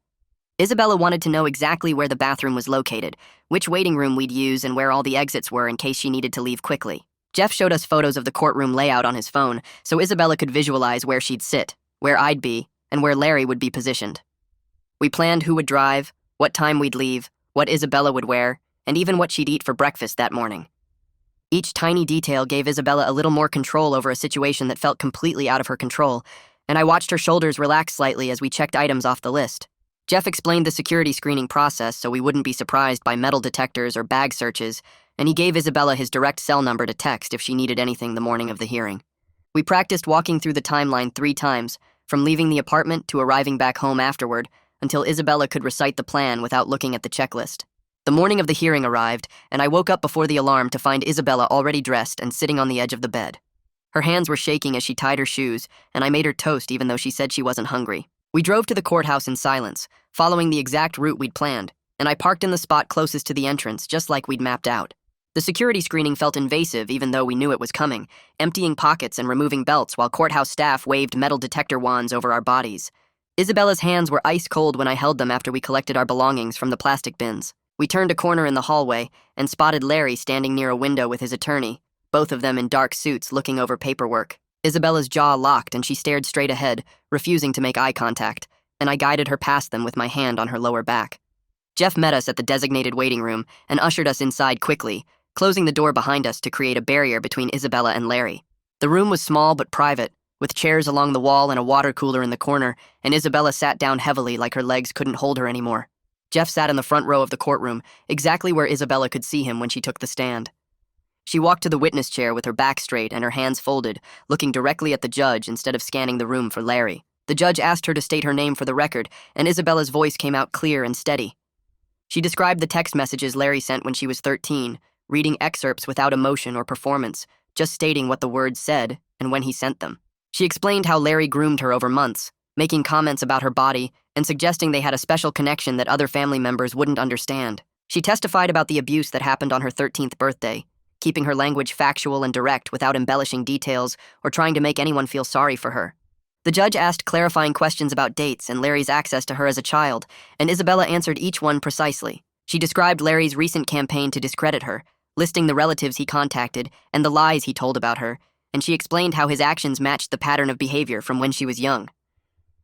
Isabella wanted to know exactly where the bathroom was located, which waiting room we'd use, and where all the exits were in case she needed to leave quickly. Jeff showed us photos of the courtroom layout on his phone, so Isabella could visualize where she'd sit, where I'd be, and where Larry would be positioned. We planned who would drive, what time we'd leave, what Isabella would wear, and even what she'd eat for breakfast that morning. Each tiny detail gave Isabella a little more control over a situation that felt completely out of her control, and I watched her shoulders relax slightly as we checked items off the list. Jeff explained the security screening process so we wouldn't be surprised by metal detectors or bag searches, and he gave Isabella his direct cell number to text if she needed anything the morning of the hearing. We practiced walking through the timeline 3 times, from leaving the apartment to arriving back home afterward, until Isabella could recite the plan without looking at the checklist. The morning of the hearing arrived, and I woke up before the alarm to find Isabella already dressed and sitting on the edge of the bed. Her hands were shaking as she tied her shoes, and I made her toast even though she said she wasn't hungry. We drove to the courthouse in silence, following the exact route we'd planned, and I parked in the spot closest to the entrance, just like we'd mapped out. The security screening felt invasive even though we knew it was coming, emptying pockets and removing belts while courthouse staff waved metal detector wands over our bodies. Isabella's hands were ice cold when I held them after we collected our belongings from the plastic bins. We turned a corner in the hallway and spotted Larry standing near a window with his attorney, both of them in dark suits looking over paperwork. Isabella's jaw locked and she stared straight ahead, refusing to make eye contact, and I guided her past them with my hand on her lower back. Jeff met us at the designated waiting room and ushered us inside quickly, closing the door behind us to create a barrier between Isabella and Larry. The room was small but private, with chairs along the wall and a water cooler in the corner, and Isabella sat down heavily like her legs couldn't hold her anymore. Jeff sat in the front row of the courtroom, exactly where Isabella could see him when she took the stand. She walked to the witness chair with her back straight and her hands folded, looking directly at the judge instead of scanning the room for Larry. The judge asked her to state her name for the record, and Isabella's voice came out clear and steady. She described the text messages Larry sent when she was 13, reading excerpts without emotion or performance, just stating what the words said and when he sent them. She explained how Larry groomed her over months, making comments about her body and suggesting they had a special connection that other family members wouldn't understand. She testified about the abuse that happened on her 13th birthday, keeping her language factual and direct without embellishing details or trying to make anyone feel sorry for her. The judge asked clarifying questions about dates and Larry's access to her as a child, and Isabella answered each one precisely. She described Larry's recent campaign to discredit her, listing the relatives he contacted and the lies he told about her, and she explained how his actions matched the pattern of behavior from when she was young.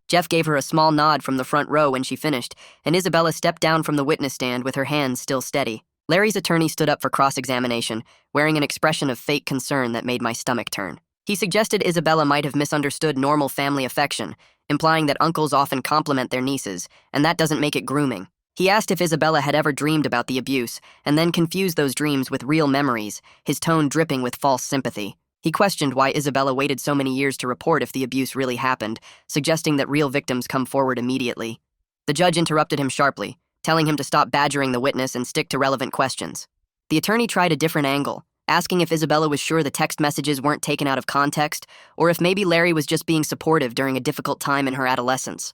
Jeff gave her a small nod from the front row when she finished, and Isabella stepped down from the witness stand with her hands still steady. Larry's attorney stood up for cross-examination, wearing an expression of fake concern that made my stomach turn. He suggested Isabella might have misunderstood normal family affection, implying that uncles often compliment their nieces, and that doesn't make it grooming. He asked if Isabella had ever dreamed about the abuse, and then confused those dreams with real memories, his tone dripping with false sympathy. He questioned why Isabella waited so many years to report if the abuse really happened, suggesting that real victims come forward immediately. The judge interrupted him sharply, telling him to stop badgering the witness and stick to relevant questions. The attorney tried a different angle, asking if Isabella was sure the text messages weren't taken out of context, or if maybe Larry was just being supportive during a difficult time in her adolescence.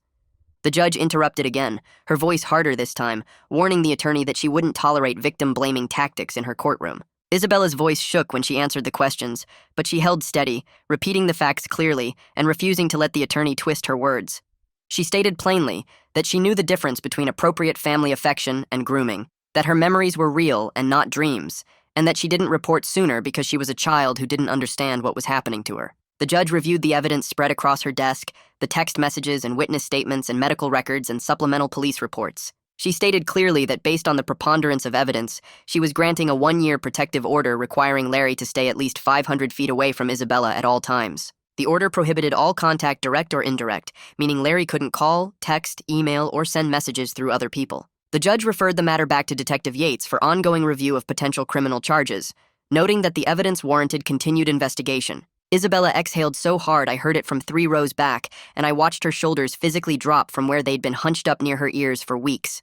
The judge interrupted again, her voice harder this time, warning the attorney that she wouldn't tolerate victim-blaming tactics in her courtroom. Isabella's voice shook when she answered the questions, but she held steady, repeating the facts clearly and refusing to let the attorney twist her words. She stated plainly that she knew the difference between appropriate family affection and grooming, that her memories were real and not dreams, and that she didn't report sooner because she was a child who didn't understand what was happening to her. The judge reviewed the evidence spread across her desk, the text messages and witness statements and medical records and supplemental police reports. She stated clearly that based on the preponderance of evidence, she was granting a 1-year protective order requiring Larry to stay at least 500 feet away from Isabella at all times. The order prohibited all contact, direct or indirect, meaning Larry couldn't call, text, email, or send messages through other people. The judge referred the matter back to Detective Yates for ongoing review of potential criminal charges, noting that the evidence warranted continued investigation. Isabella exhaled so hard I heard it from 3 rows back, and I watched her shoulders physically drop from where they'd been hunched up near her ears for weeks.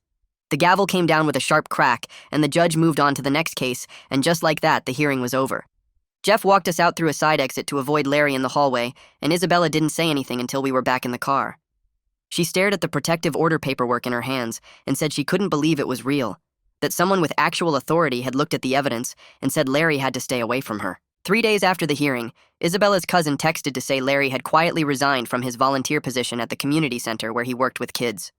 The gavel came down with a sharp crack, and the judge moved on to the next case, and just like that, the hearing was over. Jeff walked us out through a side exit to avoid Larry in the hallway, and Isabella didn't say anything until we were back in the car. She stared at the protective order paperwork in her hands and said she couldn't believe it was real, that someone with actual authority had looked at the evidence and said Larry had to stay away from her. 3 days after the hearing, Isabella's cousin texted to say Larry had quietly resigned from his volunteer position at the community center where he worked with kids.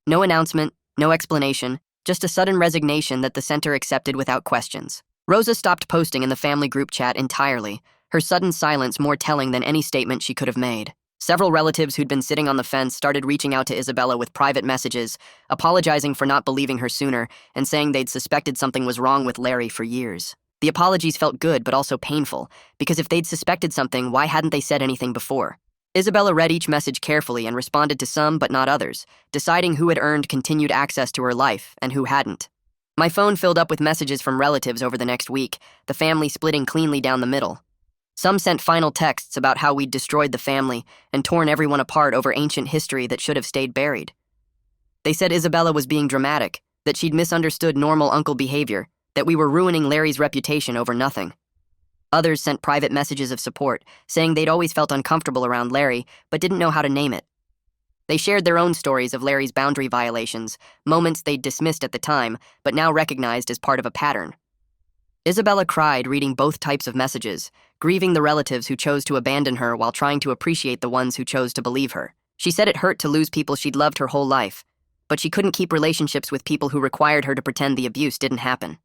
No announcement, no explanation, just a sudden resignation that the center accepted without questions. Rosa stopped posting in the family group chat entirely, her sudden silence more telling than any statement she could have made. Several relatives who'd been sitting on the fence started reaching out to Isabella with private messages, apologizing for not believing her sooner and saying they'd suspected something was wrong with Larry for years. The apologies felt good but also painful, because if they'd suspected something, why hadn't they said anything before? Isabella read each message carefully and responded to some but not others, deciding who had earned continued access to her life and who hadn't. My phone filled up with messages from relatives over the next week, the family splitting cleanly down the middle. Some sent final texts about how we'd destroyed the family and torn everyone apart over ancient history that should have stayed buried. They said Isabella was being dramatic, that she'd misunderstood normal uncle behavior, that we were ruining Larry's reputation over nothing. Others sent private messages of support, saying they'd always felt uncomfortable around Larry, but didn't know how to name it. They shared their own stories of Larry's boundary violations, moments they'd dismissed at the time, but now recognized as part of a pattern. Isabella cried reading both types of messages, grieving the relatives who chose to abandon her while trying to appreciate the ones who chose to believe her. She said it hurt to lose people she'd loved her whole life, but she couldn't keep relationships with people who required her to pretend the abuse didn't happen.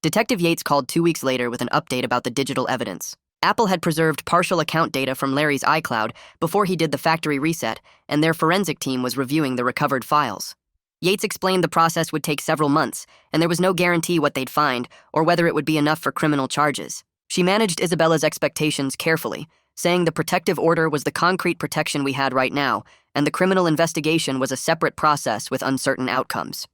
Detective Yates called 2 weeks later with an update about the digital evidence. Apple had preserved partial account data from Larry's iCloud before he did the factory reset, and their forensic team was reviewing the recovered files. Yates explained the process would take several months, and there was no guarantee what they'd find or whether it would be enough for criminal charges. She managed Isabella's expectations carefully, saying the protective order was the concrete protection we had right now, and the criminal investigation was a separate process with uncertain outcomes.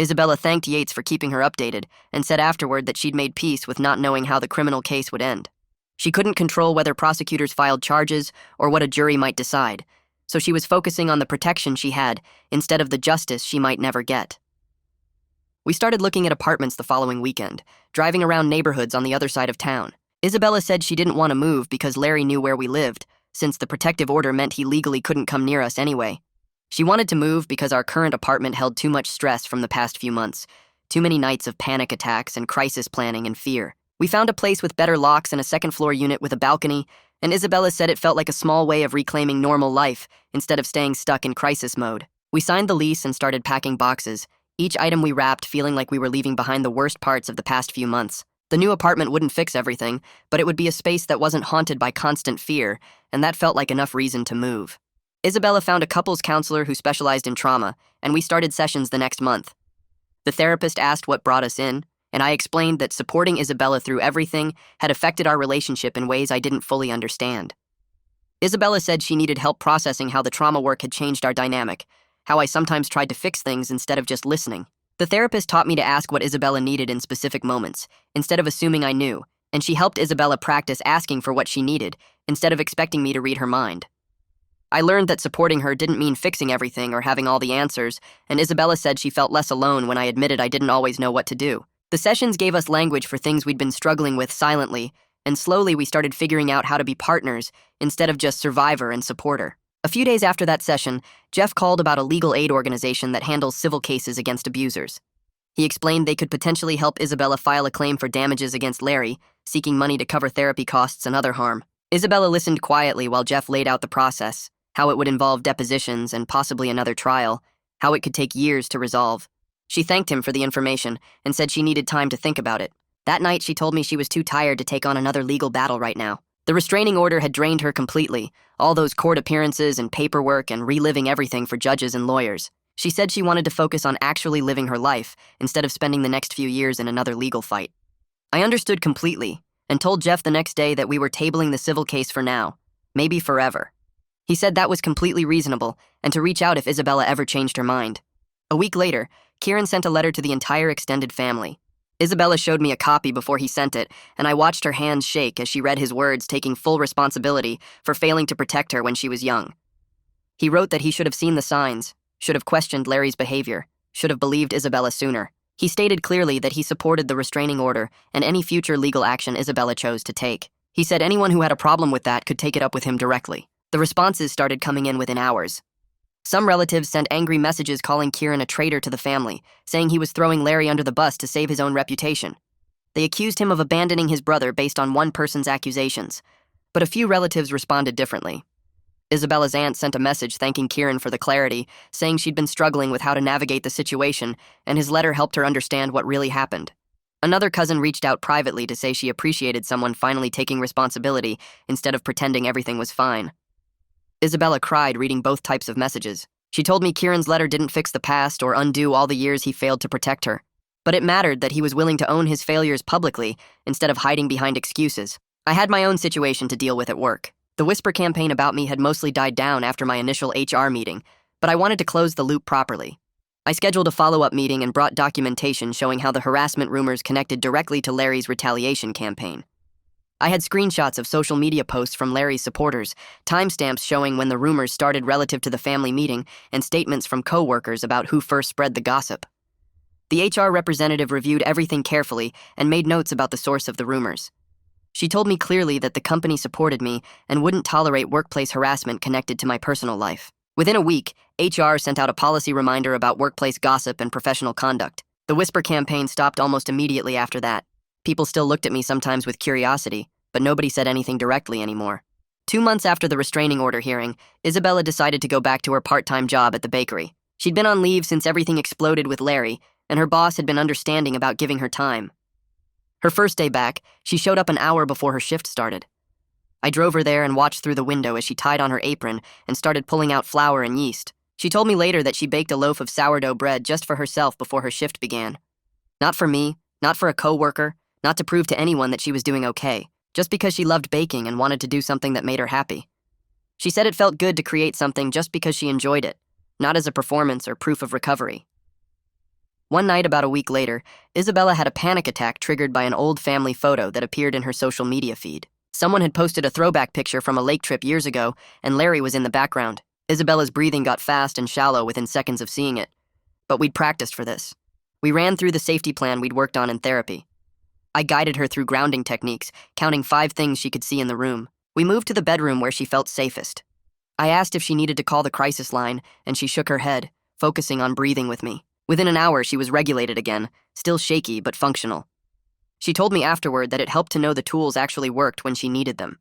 Isabella thanked Yates for keeping her updated and said afterward that she'd made peace with not knowing how the criminal case would end. She couldn't control whether prosecutors filed charges or what a jury might decide, so she was focusing on the protection she had instead of the justice she might never get. We started looking at apartments the following weekend, driving around neighborhoods on the other side of town. Isabella said she didn't want to move because Larry knew where we lived, since the protective order meant he legally couldn't come near us anyway. She wanted to move because our current apartment held too much stress from the past few months, too many nights of panic attacks and crisis planning and fear. We found a place with better locks and a second-floor unit with a balcony, and Isabella said it felt like a small way of reclaiming normal life instead of staying stuck in crisis mode. We signed the lease and started packing boxes, each item we wrapped feeling like we were leaving behind the worst parts of the past few months. The new apartment wouldn't fix everything, but it would be a space that wasn't haunted by constant fear, and that felt like enough reason to move. Isabella found a couples counselor who specialized in trauma, and we started sessions the next month. The therapist asked what brought us in, and I explained that supporting Isabella through everything had affected our relationship in ways I didn't fully understand. Isabella said she needed help processing how the trauma work had changed our dynamic, how I sometimes tried to fix things instead of just listening. The therapist taught me to ask what Isabella needed in specific moments, instead of assuming I knew, and she helped Isabella practice asking for what she needed, instead of expecting me to read her mind. I learned that supporting her didn't mean fixing everything or having all the answers, and Isabella said she felt less alone when I admitted I didn't always know what to do. The sessions gave us language for things we'd been struggling with silently, and slowly we started figuring out how to be partners instead of just survivor and supporter. A few days after that session, Jeff called about a legal aid organization that handles civil cases against abusers. He explained they could potentially help Isabella file a claim for damages against Larry, seeking money to cover therapy costs and other harm. Isabella listened quietly while Jeff laid out the process, how it would involve depositions and possibly another trial, how it could take years to resolve. She thanked him for the information and said she needed time to think about it. That night, she told me she was too tired to take on another legal battle right now. The restraining order had drained her completely, all those court appearances and paperwork and reliving everything for judges and lawyers. She said she wanted to focus on actually living her life instead of spending the next few years in another legal fight. I understood completely and told Jeff the next day that we were tabling the civil case for now, maybe forever. He said that was completely reasonable and to reach out if Isabella ever changed her mind. A week later, Kieran sent a letter to the entire extended family. Isabella showed me a copy before he sent it, and I watched her hands shake as she read his words, taking full responsibility for failing to protect her when she was young. He wrote that he should have seen the signs, should have questioned Larry's behavior, should have believed Isabella sooner. He stated clearly that he supported the restraining order and any future legal action Isabella chose to take. He said anyone who had a problem with that could take it up with him directly. The responses started coming in within hours. Some relatives sent angry messages calling Kieran a traitor to the family, saying he was throwing Larry under the bus to save his own reputation. They accused him of abandoning his brother based on one person's accusations, but a few relatives responded differently. Isabella's aunt sent a message thanking Kieran for the clarity, saying she'd been struggling with how to navigate the situation, and his letter helped her understand what really happened. Another cousin reached out privately to say she appreciated someone finally taking responsibility instead of pretending everything was fine. Isabella cried reading both types of messages. She told me Kieran's letter didn't fix the past or undo all the years he failed to protect her. But it mattered that he was willing to own his failures publicly instead of hiding behind excuses. I had my own situation to deal with at work. The whisper campaign about me had mostly died down after my initial HR meeting, but I wanted to close the loop properly. I scheduled a follow-up meeting and brought documentation showing how the harassment rumors connected directly to Larry's retaliation campaign. I had screenshots of social media posts from Larry's supporters, timestamps showing when the rumors started relative to the family meeting, and statements from co-workers about who first spread the gossip. The HR representative reviewed everything carefully and made notes about the source of the rumors. She told me clearly that the company supported me and wouldn't tolerate workplace harassment connected to my personal life. Within a week, HR sent out a policy reminder about workplace gossip and professional conduct. The whisper campaign stopped almost immediately after that. People still looked at me sometimes with curiosity, but nobody said anything directly anymore. 2 months after the restraining order hearing, Isabella decided to go back to her part-time job at the bakery. She'd been on leave since everything exploded with Larry, and her boss had been understanding about giving her time. Her first day back, she showed up an hour before her shift started. I drove her there and watched through the window as she tied on her apron and started pulling out flour and yeast. She told me later that she baked a loaf of sourdough bread just for herself before her shift began. Not for me, not for a coworker, not to prove to anyone that she was doing okay, just because she loved baking and wanted to do something that made her happy. She said it felt good to create something just because she enjoyed it, not as a performance or proof of recovery. One night about a week later, Isabella had a panic attack triggered by an old family photo that appeared in her social media feed. Someone had posted a throwback picture from a lake trip years ago, and Larry was in the background. Isabella's breathing got fast and shallow within seconds of seeing it. But we'd practiced for this. We ran through the safety plan we'd worked on in therapy. I guided her through grounding techniques, counting 5 things she could see in the room. We moved to the bedroom where she felt safest. I asked if she needed to call the crisis line, and she shook her head, focusing on breathing with me. Within an hour, she was regulated again, still shaky but functional. She told me afterward that it helped to know the tools actually worked when she needed them.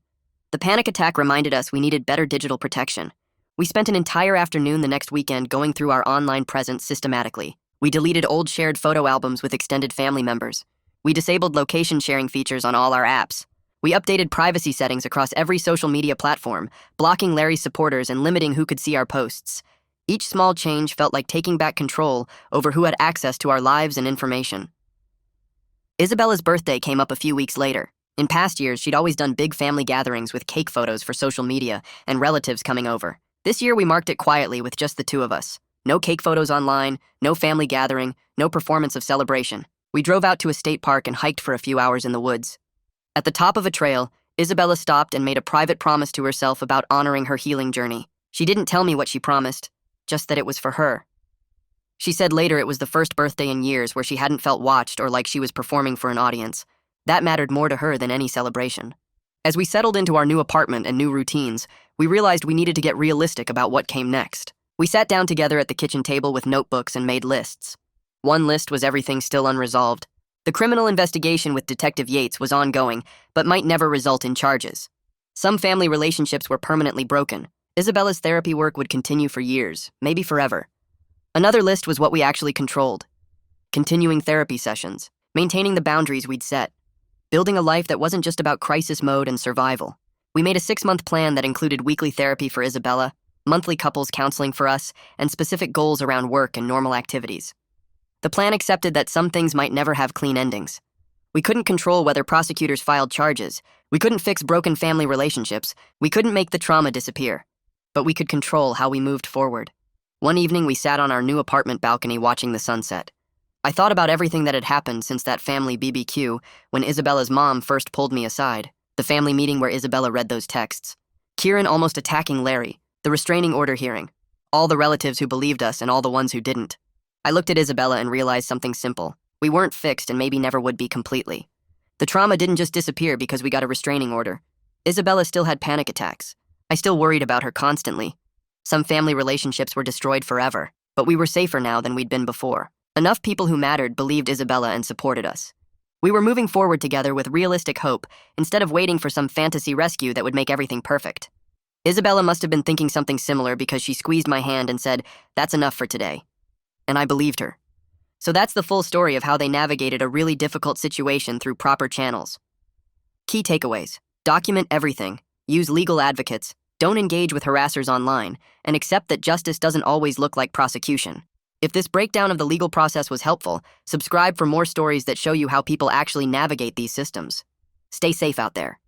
The panic attack reminded us we needed better digital protection. We spent an entire afternoon the next weekend going through our online presence systematically. We deleted old shared photo albums with extended family members. We disabled location sharing features on all our apps. We updated privacy settings across every social media platform, blocking Larry's supporters and limiting who could see our posts. Each small change felt like taking back control over who had access to our lives and information. Isabella's birthday came up a few weeks later. In past years, she'd always done big family gatherings with cake photos for social media and relatives coming over. This year, we marked it quietly with just the 2 of us. No cake photos online, no family gathering, no performance of celebration. We drove out to a state park and hiked for a few hours in the woods. At the top of a trail, Isabella stopped and made a private promise to herself about honoring her healing journey. She didn't tell me what she promised, just that it was for her. She said later it was the first birthday in years where she hadn't felt watched or like she was performing for an audience. That mattered more to her than any celebration. As we settled into our new apartment and new routines, we realized we needed to get realistic about what came next. We sat down together at the kitchen table with notebooks and made lists. One list was everything still unresolved. The criminal investigation with Detective Yates was ongoing, but might never result in charges. Some family relationships were permanently broken. Isabella's therapy work would continue for years, maybe forever. Another list was what we actually controlled. Continuing therapy sessions, maintaining the boundaries we'd set, building a life that wasn't just about crisis mode and survival. We made a 6-month plan that included weekly therapy for Isabella, monthly couples counseling for us, and specific goals around work and normal activities. The plan accepted that some things might never have clean endings. We couldn't control whether prosecutors filed charges. We couldn't fix broken family relationships. We couldn't make the trauma disappear. But we could control how we moved forward. One evening, we sat on our new apartment balcony watching the sunset. I thought about everything that had happened since that family BBQ when Isabella's mom first pulled me aside, the family meeting where Isabella read those texts. Kieran almost attacking Larry, the restraining order hearing, all the relatives who believed us and all the ones who didn't. I looked at Isabella and realized something simple. We weren't fixed and maybe never would be completely. The trauma didn't just disappear because we got a restraining order. Isabella still had panic attacks. I still worried about her constantly. Some family relationships were destroyed forever, but we were safer now than we'd been before. Enough people who mattered believed Isabella and supported us. We were moving forward together with realistic hope instead of waiting for some fantasy rescue that would make everything perfect. Isabella must have been thinking something similar because she squeezed my hand and said, "That's enough for today." And I believed her. So that's the full story of how they navigated a really difficult situation through proper channels. Key takeaways: document everything, use legal advocates, don't engage with harassers online, and accept that justice doesn't always look like prosecution. If this breakdown of the legal process was helpful, subscribe for more stories that show you how people actually navigate these systems. Stay safe out there.